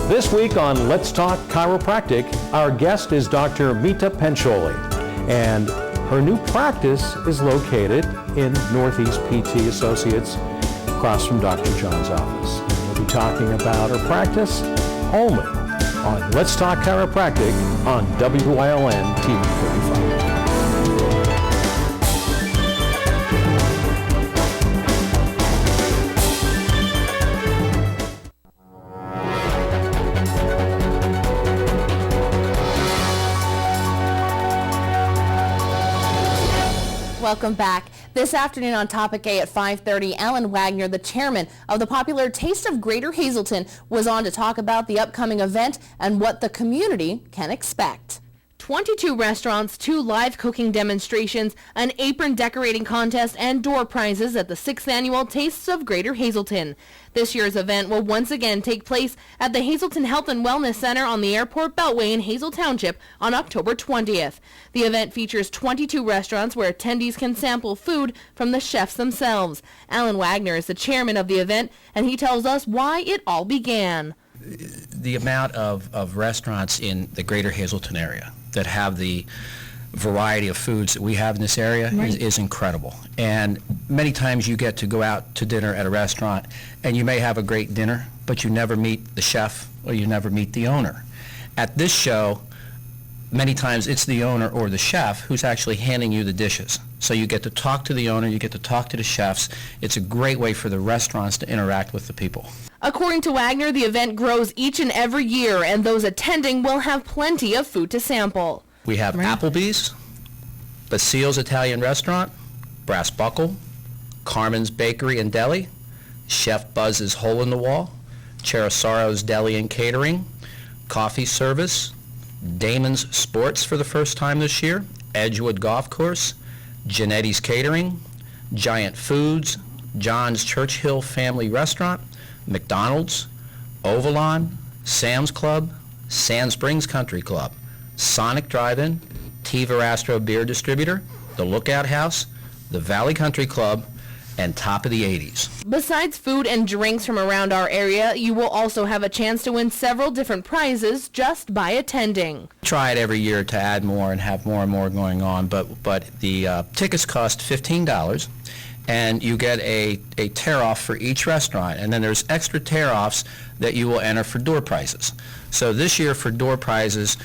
This week on Let's Talk Chiropractic, our guest is Dr. Mita Pancholi, and her new practice is located in Northeast PT Associates, across from Dr. John's office. And we'll be talking about her practice only on Let's Talk Chiropractic on WYLN TV 35. Welcome back. This afternoon on Topic A at 5:30, Alan Wagner, the chairman of the popular Taste of Greater Hazleton, was on to talk about the upcoming event and what the community can expect. 22 restaurants, 2 live cooking demonstrations, an apron decorating contest, and door prizes at the 6th Annual Tastes of Greater Hazleton. This year's event will once again take place at the Hazleton Health and Wellness Center on the Airport Beltway in Hazel Township on October 20th. The event features 22 restaurants where attendees can sample food from the chefs themselves. Alan Wagner is the chairman of the event, and he tells us why it all began. The amount of restaurants in the greater Hazleton area that have the variety of foods that we have in this area is incredible. And many times you get to go out to dinner at a restaurant and you may have a great dinner, but you never meet the chef or you never meet the owner. At this show, many times it's the owner or the chef who's actually handing you the dishes. So you get to talk to the owner, you get to talk to the chefs. It's a great way for the restaurants to interact with the people. According to Wagner, the event grows each and every year, and those attending will have plenty of food to sample. We have Applebee's, Basile's Italian Restaurant, Brass Buckle, Carmen's Bakery and Deli, Chef Buzz's Hole in the Wall, Cherisaro's Deli and Catering, Coffee Service, Damon's Sports for the first time this year, Edgewood Golf Course, Genetti's Catering, Giant Foods, John's Churchill Family Restaurant, McDonald's, Ovalon, Sam's Club, Sand Springs Country Club, Sonic Drive-In, T. Verastro Beer Distributor, The Lookout House, the Valley Country Club, and Top of the 80s. Besides food and drinks from around our area, you will also have a chance to win several different prizes just by attending. Try it every year to add more and have more and more going on, but the tickets cost $15. And you get a tear-off for each restaurant, and then there's extra tear-offs that you will enter for door prizes. So this year for door prizes,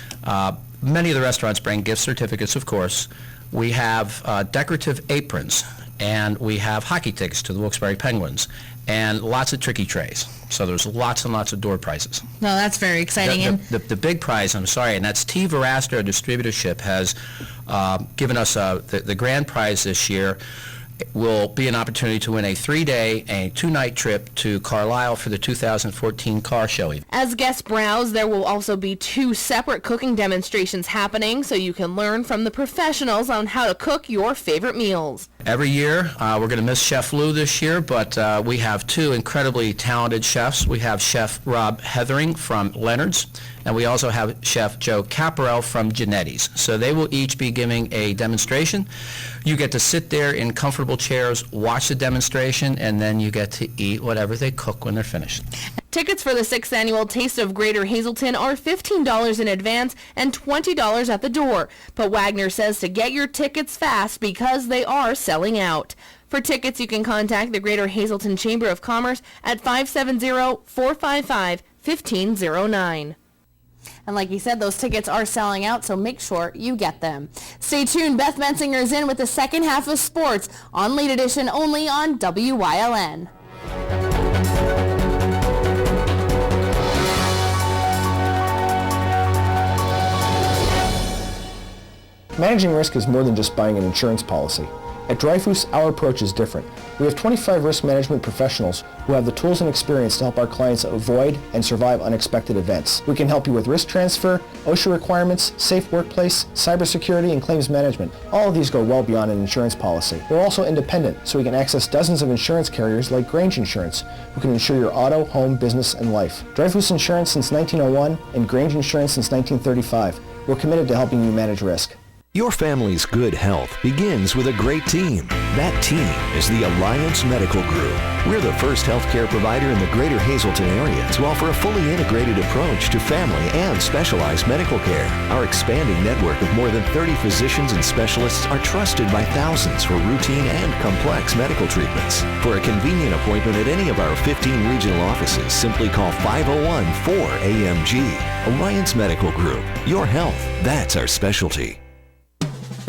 many of the restaurants bring gift certificates, of course. We have decorative aprons, and we have hockey tickets to the Wilkes-Barre Penguins, and lots of tricky trays. So there's lots and lots of door prizes. No, that's very exciting. The big prize, I'm sorry, and that's T. Verastro Distributorship has given us the grand prize this year. Will be an opportunity to win a 3-day and 2-night trip to Carlisle for the 2014 car show. As guests browse, there will also be 2 separate cooking demonstrations happening, so you can learn from the professionals on how to cook your favorite meals. Every year, we're going to miss Chef Lou this year, but we have 2 incredibly talented chefs. We have Chef Rob Heathering from Leonard's, and we also have Chef Joe Caparel from Genetti's. So they will each be giving a demonstration. You get to sit there in comfortable chairs, watch the demonstration, and then you get to eat whatever they cook when they're finished. Tickets for the 6th Annual Taste of Greater Hazleton are $15 in advance and $20 at the door. But Wagner says to get your tickets fast because they are selling out. For tickets, you can contact the Greater Hazleton Chamber of Commerce at 570-455-1509. And like you said, those tickets are selling out, so make sure you get them. Stay tuned. Beth Mensinger is in with the second half of sports on Late Edition only on WYLN. Managing risk is more than just buying an insurance policy. At Dreyfus, our approach is different. We have 25 risk management professionals who have the tools and experience to help our clients avoid and survive unexpected events. We can help you with risk transfer, OSHA requirements, safe workplace, cybersecurity, and claims management. All of these go well beyond an insurance policy. We're also independent, so we can access dozens of insurance carriers like Grange Insurance, who can insure your auto, home, business, and life. Dreyfus Insurance since 1901 and Grange Insurance since 1935. We're committed to helping you manage risk. Your family's good health begins with a great team. That team is the Alliance Medical Group. We're the first healthcare provider in the greater Hazleton area to offer a fully integrated approach to family and specialized medical care. Our expanding network of more than 30 physicians and specialists are trusted by thousands for routine and complex medical treatments. For a convenient appointment at any of our 15 regional offices, simply call 501-4AMG. Alliance Medical Group. Your health, that's our specialty.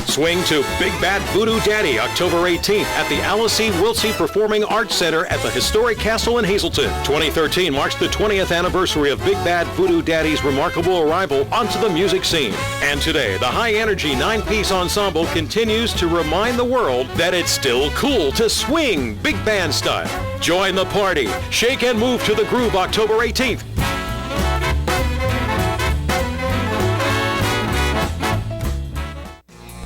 Swing to Big Bad Voodoo Daddy October 18th at the Alice E. Wiltsey Performing Arts Center at the historic castle in Hazleton. 2013 marks the 20th anniversary of Big Bad Voodoo Daddy's remarkable arrival onto the music scene. And today, the high-energy 9-piece ensemble continues to remind the world that it's still cool to swing big band style. Join the party. Shake and move to the groove October 18th.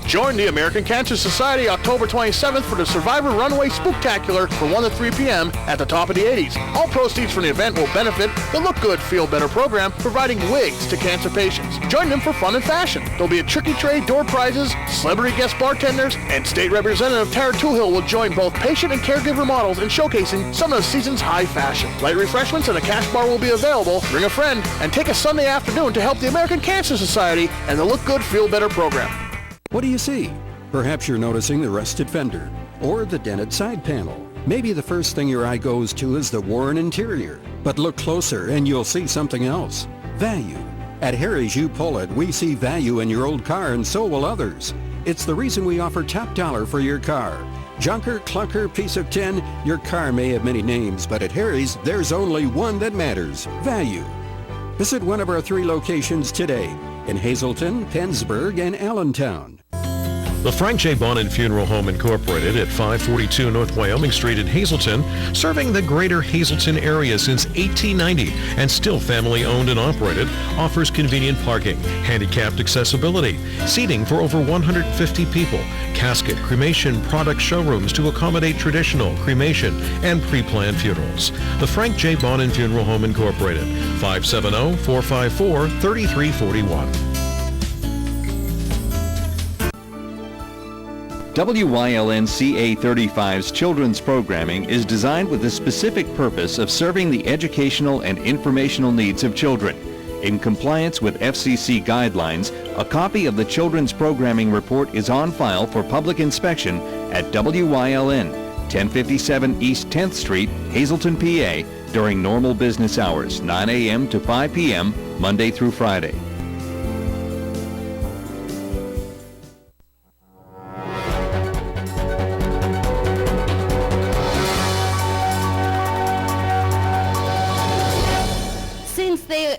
Join the American Cancer Society October 27th for the Survivor Runway Spooktacular from 1 to 3 p.m. at the top of the 80s. All proceeds from the event will benefit the Look Good, Feel Better program, providing wigs to cancer patients. Join them for fun and fashion. There'll be a tricky tray, door prizes, celebrity guest bartenders, and State Representative Tara Toohill will join both patient and caregiver models in showcasing some of the season's high fashion. Light refreshments and a cash bar will be available. Bring a friend and take a Sunday afternoon to help the American Cancer Society and the Look Good, Feel Better program. What do you see? Perhaps you're noticing the rusted fender or the dented side panel. Maybe the first thing your eye goes to is the worn interior. But look closer and you'll see something else. Value. At Harry's U-Pull-It, we see value in your old car, and so will others. It's the reason we offer top dollar for your car. Junker, clunker, piece of tin, your car may have many names, but at Harry's, there's only one that matters. Value. Visit one of our 3 locations today in Hazleton, Pennsburg, and Allentown. The Frank J. Bonin Funeral Home Incorporated at 542 North Wyoming Street in Hazleton, serving the greater Hazleton area since 1890 and still family owned and operated, offers convenient parking, handicapped accessibility, seating for over 150 people, casket, cremation product showrooms to accommodate traditional, cremation, and pre-planned funerals. The Frank J. Bonin Funeral Home Incorporated, 570-454-3341. WYLN-CA35's children's programming is designed with the specific purpose of serving the educational and informational needs of children. In compliance with FCC guidelines, a copy of the children's programming report is on file for public inspection at WYLN, 1057 East 10th Street, Hazleton, PA, during normal business hours, 9 a.m. to 5 p.m., Monday through Friday.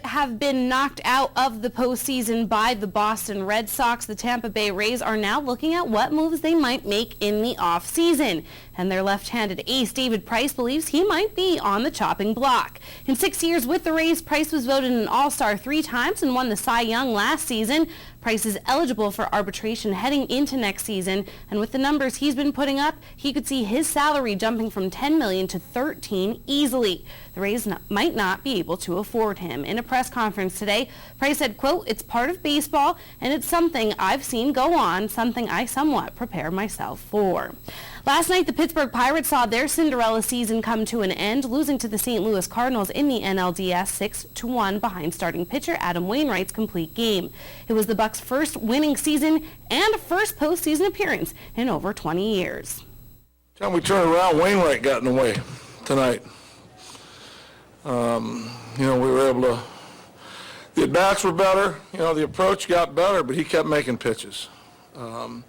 Have been knocked out of the postseason by the Boston Red Sox. The Tampa Bay Rays are now looking at what moves they might make in the offseason. And their left-handed ace, David Price, believes he might be on the chopping block. In 6 years with the Rays, Price was voted an All-Star 3 times and won the Cy Young last season. Price is eligible for arbitration heading into next season, and with the numbers he's been putting up, he could see his salary jumping from $10 million to $13 easily. The Rays might not be able to afford him. In a press conference today, Price said, quote, "It's part of baseball, and it's something I've seen go on, something I somewhat prepare myself for." Last night, the Pittsburgh Pirates saw their Cinderella season come to an end, losing to the St. Louis Cardinals in the NLDS 6-1 behind starting pitcher Adam Wainwright's complete game. It was the Bucs' first winning season and first postseason appearance in over 20 years. Time we turned around, Wainwright got in the way tonight. We were able to, the at-bats were better, the approach got better, but he kept making pitches. The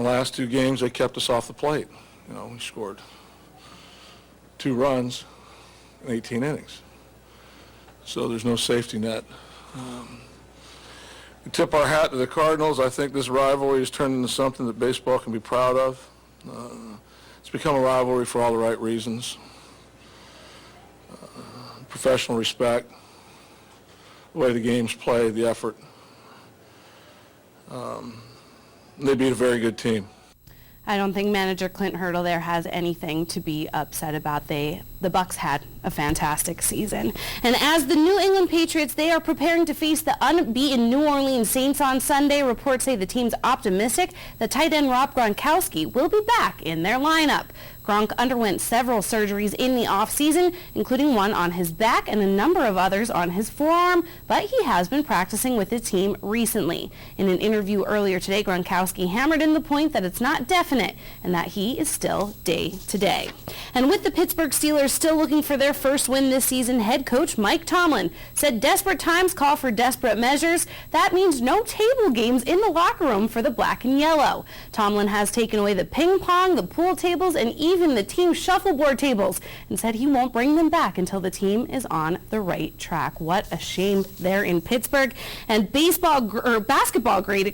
last 2 games, they kept us off the plate. We scored 2 runs in 18 innings. So there's no safety net. We tip our hat to the Cardinals. I think this rivalry has turned into something that baseball can be proud of. It's become a rivalry for all the right reasons. Professional respect, the way the game's played, the effort. They beat a very good team. I don't think manager Clint Hurdle there has anything to be upset about. The Bucs had a fantastic season. And as the New England Patriots, they are preparing to face the unbeaten New Orleans Saints on Sunday. Reports say the team's optimistic that tight end Rob Gronkowski will be back in their lineup. Gronk underwent several surgeries in the offseason, including one on his back and a number of others on his forearm, but he has been practicing with the team recently. In an interview earlier today, Gronkowski hammered in the point that it's not definite and that he is still day to day. And with the Pittsburgh Steelers still looking for their first win this season, head coach Mike Tomlin said desperate times call for desperate measures. That means no table games in the locker room for the black and yellow. Tomlin has taken away the ping pong, the pool tables, and even the team shuffleboard tables, and said he won't bring them back until the team is on the right track. What a shame there in Pittsburgh. And basketball grade,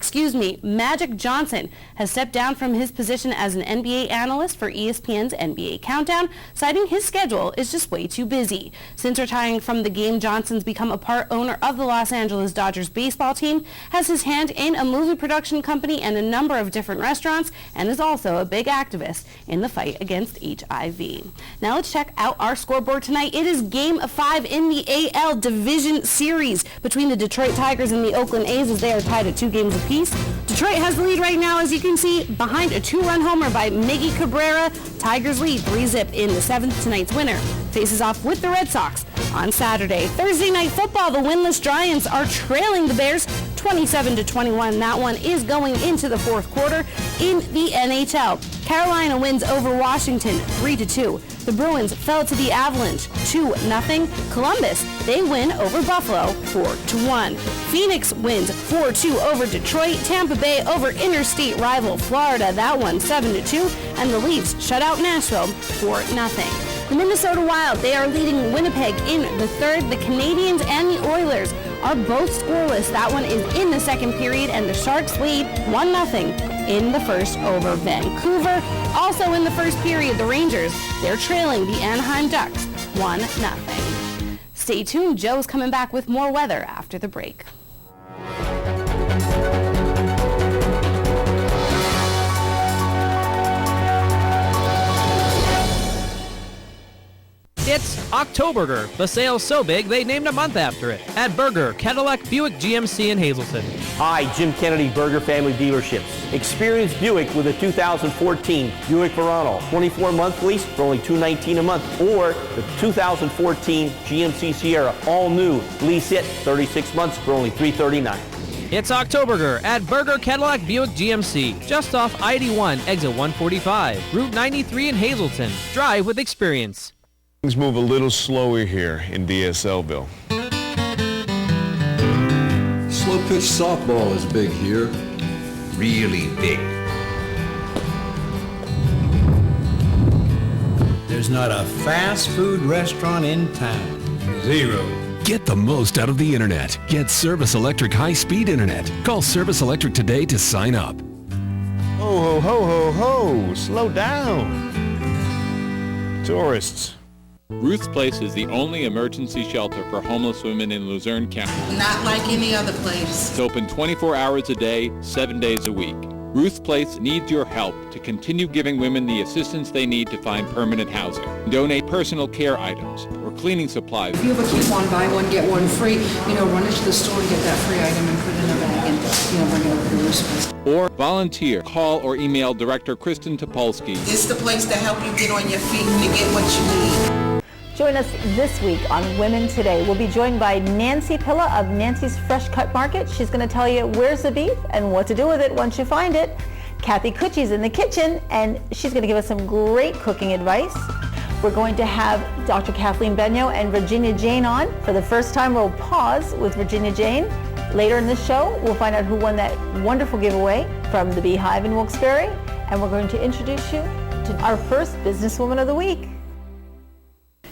Magic Johnson has stepped down from his position as an NBA analyst for ESPN's NBA Countdown, citing his schedule schedule is just way too busy. Since retiring from the game, Johnson's become a part owner of the Los Angeles Dodgers baseball team, has his hand in a movie production company and a number of different restaurants, and is also a big activist in the fight against HIV. Now let's check out our scoreboard tonight. It is Game 5 in the AL Division Series between the Detroit Tigers and the Oakland A's, as they are tied at 2 games apiece. Detroit has the lead right now, as you can see, behind a 2-run homer by Miggy Cabrera. Tigers lead 3-zip in the 7th. Tonight's winner faces off with the Red Sox on Saturday. Thursday night football, the winless Giants are trailing the Bears 27-21. That one is going into the 4th quarter in the NHL. Carolina wins over Washington 3-2. The Bruins fell to the Avalanche 2-0. Columbus, they win over Buffalo 4-1. Phoenix wins 4-2 over Detroit. Tampa Bay over interstate rival Florida. That one 7-2. And the Leafs shut out Nashville 4-0. The Minnesota Wild, they are leading Winnipeg in the 3rd. The Canadiens and the Oilers are both scoreless. That one is in the 2nd period, and the Sharks lead 1-0 in the 1st over Vancouver. Also in the 1st period, the Rangers, they're trailing the Anaheim Ducks 1-0. Stay tuned. Joe's coming back with more weather after the break. It's Octoberger, the sale's so big they named a month after it, at Berger, Cadillac, Buick, GMC in Hazleton. Hi, Jim Kennedy, Berger Family Dealerships. Experience Buick with a 2014 Buick Verano, 24-month lease for only $219 a month, or the 2014 GMC Sierra, all new, lease it 36 months for only $339. It's Octoberger at Berger, Cadillac, Buick, GMC, just off I-81, exit 145, Route 93 in Hazleton. Drive with experience. Things move a little slower here in DSLville. Slow pitch softball is big here. Really big. There's not a fast food restaurant in town. Zero. Get the most out of the internet. Get Service Electric high-speed internet. Call Service Electric today to sign up. Ho, ho, ho, ho, ho. Slow down. Tourists. Ruth's Place is the only emergency shelter for homeless women in Luzerne County. Not like any other place. It's open 24 hours a day, 7 days a week. Ruth's Place needs your help to continue giving women the assistance they need to find permanent housing. Donate personal care items or cleaning supplies. If you have a coupon, buy one, get one free, run into the store and get that free item and put it in a bag and, bring it over to Ruth's Place. Or volunteer. Call or email Director Kristen Topolsky. It's the place to help you get on your feet and to get what you need. Join us this week on Women Today. We'll be joined by Nancy Pilla of Nancy's Fresh Cut Market. She's going to tell you where's the beef and what to do with it once you find it. Kathy Cucci's in the kitchen, and she's going to give us some great cooking advice. We're going to have Dr. Kathleen Benyo and Virginia Jane on. For the first time, we'll pause with Virginia Jane. Later in this show, we'll find out who won that wonderful giveaway from the Beehive in Wilkes-Barre, and we're going to introduce you to our first Businesswoman of the Week.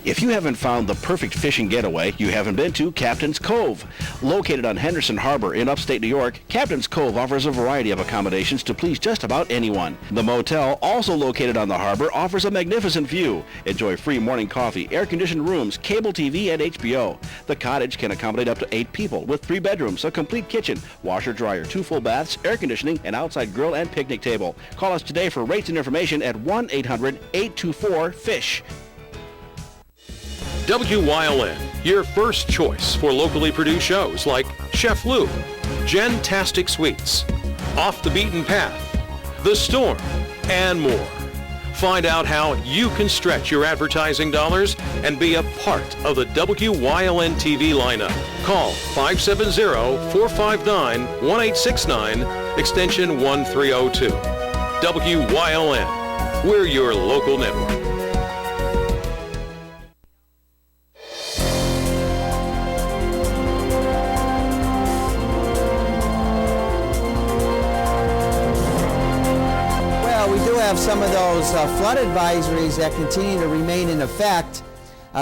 If you haven't found the perfect fishing getaway, you haven't been to Captain's Cove. Located on Henderson Harbor in upstate New York, Captain's Cove offers a variety of accommodations to please just about anyone. The motel, also located on the harbor, offers a magnificent view. Enjoy free morning coffee, air-conditioned rooms, cable TV, and HBO. The cottage can accommodate up to 8 people with 3 bedrooms, a complete kitchen, washer-dryer, 2 full baths, air conditioning, and outside grill and picnic table. Call us today for rates and information at 1-800-824-FISH. WYLN, your first choice for locally produced shows like Chef Lou, Jen-tastic Sweets, Off the Beaten Path, The Storm, and more. Find out how you can stretch your advertising dollars and be a part of the WYLN TV lineup. Call 570-459-1869, extension 1302. WYLN, we're your local network. Have some of those flood advisories that continue to remain in effect.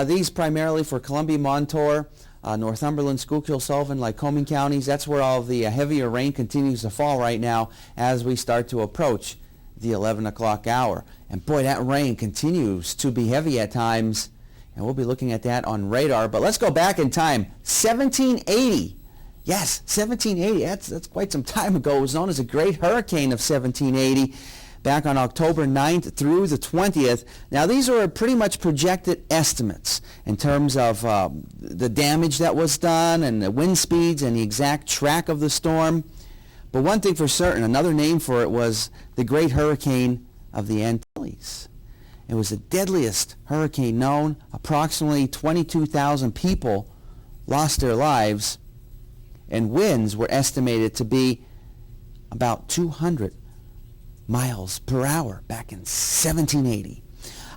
These primarily for Columbia, Montour, Northumberland, Schuylkill, Sullivan, Lycoming counties. That's where all the heavier rain continues to fall right now as we start to approach the 11 o'clock hour. And boy, that rain continues to be heavy at times And we'll be looking at that on radar. But let's go back in time. 1780. Yes, 1780. That's quite some time ago. It was known as the Great Hurricane of 1780. Back on October 9th through the 20th. Now, these are pretty much projected estimates in terms of the damage that was done and the wind speeds and the exact track of the storm. But one thing for certain, another name for it was the Great Hurricane of the Antilles. It was the deadliest hurricane known. Approximately 22,000 people lost their lives, and winds were estimated to be about 200 miles per hour back in 1780.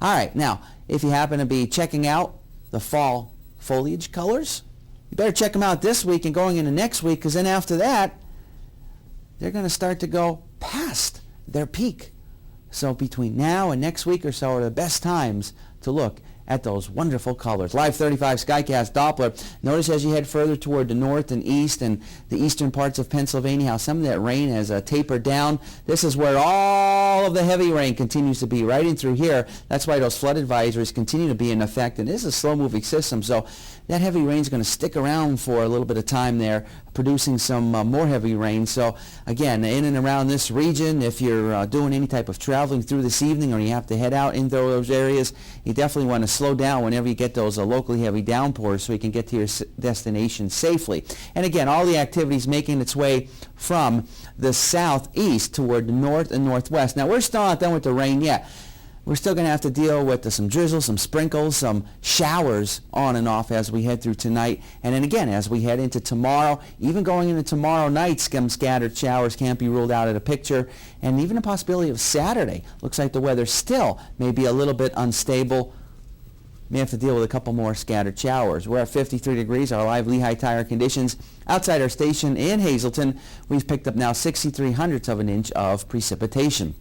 All right, now, if you happen to be checking out the fall foliage colors, you better check them out this week and going into next week, because then after that, they're going to start to go past their peak. So between now and next week or so are the best times to look at those wonderful colors. Live 35 Skycast Doppler. Notice as you head further toward the north and east and the eastern parts of Pennsylvania how some of that rain has tapered down. This is where all of the heavy rain continues to be, right in through here. That's why those flood advisories continue to be in effect. And this is a slow-moving system, so that heavy rain is going to stick around for a little bit of time there, producing some more heavy rain. So again, in and around this region, if you're doing any type of traveling through this evening or you have to head out into those areas, you definitely want to slow down whenever you get those locally heavy downpours so you can get to your destination safely. And again, all the activities making its way from the southeast toward the north and northwest. Now, we're still not done with the rain yet. We're still going to have to deal with some drizzle, some sprinkles, some showers on and off as we head through tonight. And then again, as we head into tomorrow, even going into tomorrow night, some scattered showers can't be ruled out of the picture. And even a possibility of Saturday. Looks like the weather still may be a little bit unstable. May have to deal with a couple more scattered showers. We're at 53 degrees, our live Lehigh tire conditions. Outside our station in Hazleton, we've picked up now 63/100ths of an inch of precipitation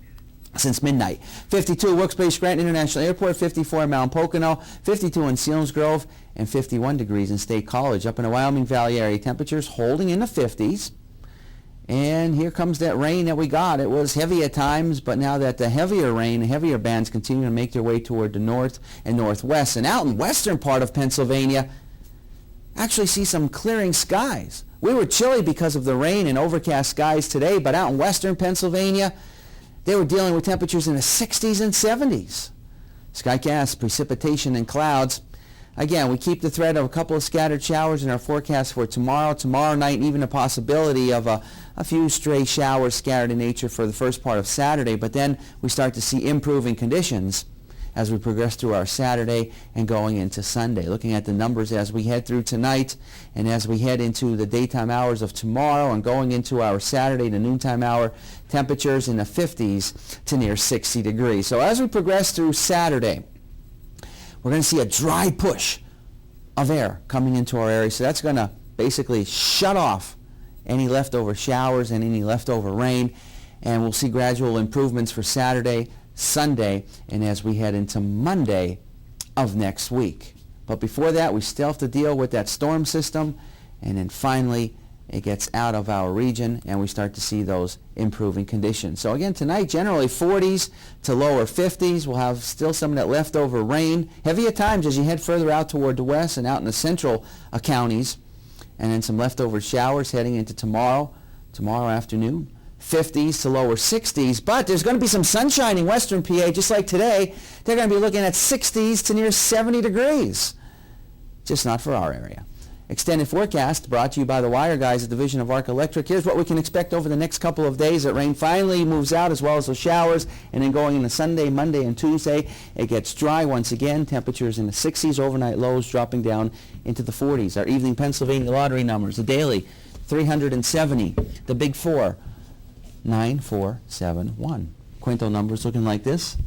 since midnight. 52 Wilkes-Barre Scranton International Airport, 54 in Mount Pocono, 52 in Selinsgrove, and 51 degrees in State College. Up in the Wyoming Valley area, temperatures holding in the 50s. And here comes that rain that we got. It was heavy at times, but now that the heavier rain, the heavier bands continue to make their way toward the north and northwest. And out in western part of Pennsylvania, actually see some clearing skies. We were chilly because of the rain and overcast skies today, but out in western Pennsylvania, they were dealing with temperatures in the 60s and 70s. Skycast, precipitation and clouds. Again, we keep the threat of a couple of scattered showers in our forecast for tomorrow night, and even a possibility of a few stray showers scattered in nature for the first part of Saturday. But then we start to see improving conditions as we progress through our Saturday and going into Sunday. Looking at the numbers as we head through tonight and as we head into the daytime hours of tomorrow and going into our Saturday, the noontime hour, temperatures in the 50s to near 60 degrees. So as we progress through Saturday, we're going to see a dry push of air coming into our area. So that's going to basically shut off any leftover showers and any leftover rain. And we'll see gradual improvements for Saturday, Sunday, and as we head into Monday of next week. But before that, we still have to deal with that storm system. And then finally, it gets out of our region and we start to see those improving conditions. So again, tonight, generally 40s to lower 50s. We'll have still some of that leftover rain. Heavy at times as you head further out toward the west and out in the central counties. And then some leftover showers heading into tomorrow afternoon. 50s to lower 60s. But there's going to be some sunshine in western PA, just like today. They're going to be looking at 60s to near 70 degrees. Just not for our area. Extended forecast brought to you by the Wire Guys, a division of Arc Electric. Here's what we can expect over the next couple of days. That rain finally moves out, as well as the showers. And then going into Sunday, Monday, and Tuesday, it gets dry once again. Temperatures in the 60s, overnight lows dropping down into the 40s. Our evening Pennsylvania lottery numbers, the daily, 370. The big four, 9471. Quinto numbers looking like this,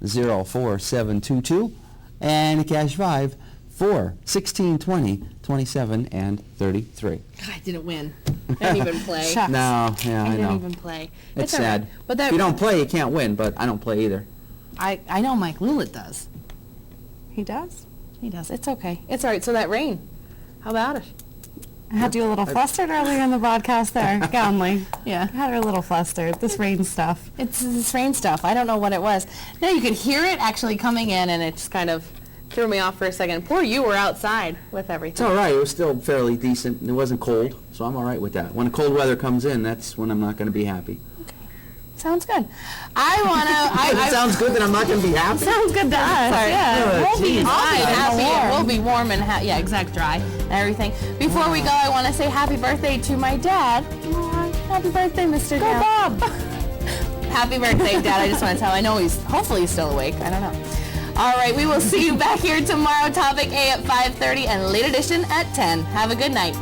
04722. And the cash 5, 4, 16, 20, 27, and 33. I didn't win. I didn't even play. No, yeah, I know. I didn't even play. It's sad. Right. But that, if you don't play, you can't win, but I don't play either. I know Mike Lulitt does. He does? He does. It's okay. It's all right. So that rain, how about it? I had you a little flustered earlier in the broadcast there, Gownley. Yeah, I had her a little flustered. This rain stuff. It's this rain stuff. I don't know what it was. No, you could hear it actually coming in, and it's kind of Threw me off for a second. Poor you were outside with everything. It's all right. It was still fairly decent. It wasn't cold, so I'm all right with that. When cold weather comes in, that's when I'm not going to be happy. Sounds good. It sounds good that I'm not going to be happy? Sounds good to us. Sorry. Yeah. Oh, We'll be geez. happy. We'll be warm and yeah, exact dry and everything. Before we go, I want to say happy birthday to my dad. Happy birthday, Mr. Go Bob. Happy birthday, Dad. I just want to tell him. I know hopefully he's still awake. I don't know. All right, we will see you back here tomorrow. Topic A at 5:30 and Late Edition at 10. Have a good night.